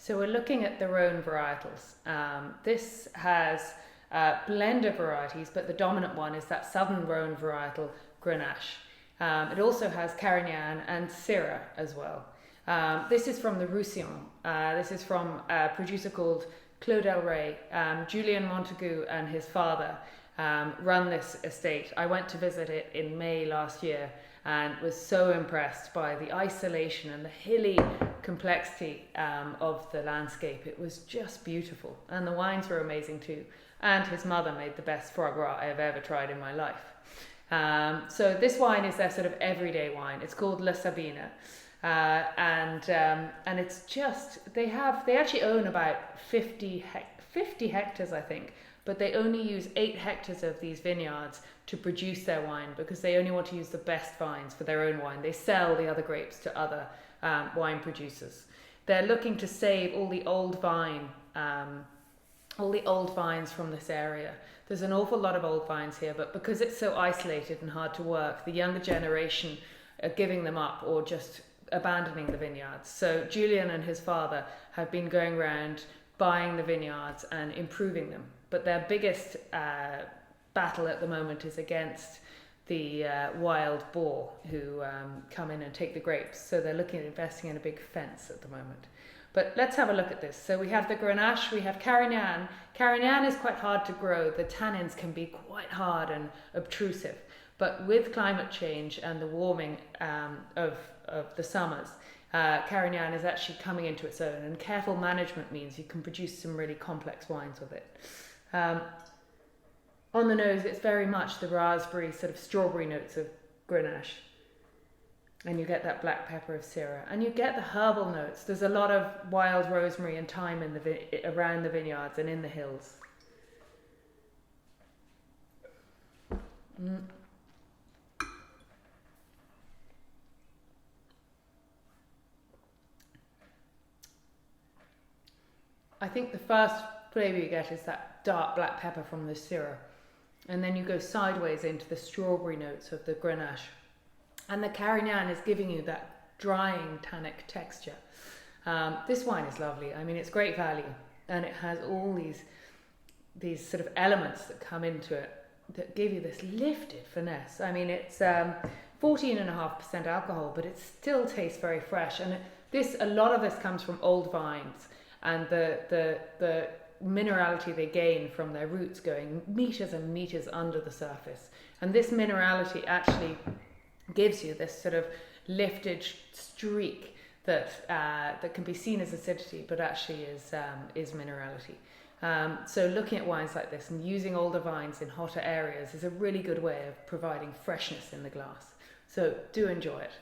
So we're looking at the Rhone Varietals. This has blend of varieties, but the dominant one is that southern Rhone varietal Grenache. It also has Carignan and Syrah as well. This is from the Roussillon. This is from a producer called Clos del Rey. Julien Montagu and his father run this estate. I went to visit it in May last year and was so impressed by the isolation and the hilly complexity of the landscape. It was just beautiful, and the wines were amazing too. And his mother made the best foie gras I have ever tried in my life. So this wine is their sort of everyday wine. It's called La Sabrina, and it's just they actually own about 50 hectares, I think, but they only use 8 hectares of these vineyards to produce their wine because they only want to use the best vines for their own wine. They sell the other grapes to other wine producers. They're looking to save all the old vines from this area. There's an awful lot of old vines here, but because it's so isolated and hard to work, the younger generation are giving them up or just abandoning the vineyards. So Julian and his father have been going around buying the vineyards and improving them. But their biggest battle at the moment is against the wild boar who come in and take the grapes. So they're looking at investing in a big fence at the moment. But let's have a look at this. So we have the Grenache, we have Carignan. Carignan is quite hard to grow. The tannins can be quite hard and obtrusive. But with climate change and the warming of the summers, Carignan is actually coming into its own. And careful management means you can produce some really complex wines with it. On the nose, it's very much the raspberry, sort of strawberry notes of Grenache. And you get that black pepper of Syrah. And you get the herbal notes. There's a lot of wild rosemary and thyme around the vineyards and in the hills. I think the first flavour you get is that dark black pepper from the Syrah. And then you go sideways into the strawberry notes of the Grenache. And the Carignan is giving you that drying tannic texture. This wine is lovely. I mean, it's great value, and it has all these sort of elements that come into it that give you this lifted finesse. I mean, it's 14.5% alcohol, but it still tastes very fresh. And a lot of this comes from old vines, and the minerality they gain from their roots going meters and meters under the surface. And this minerality actually gives you this sort of lifted streak that can be seen as acidity, but actually is minerality. So looking at wines like this and using older vines in hotter areas is a really good way of providing freshness in the glass. So do enjoy it.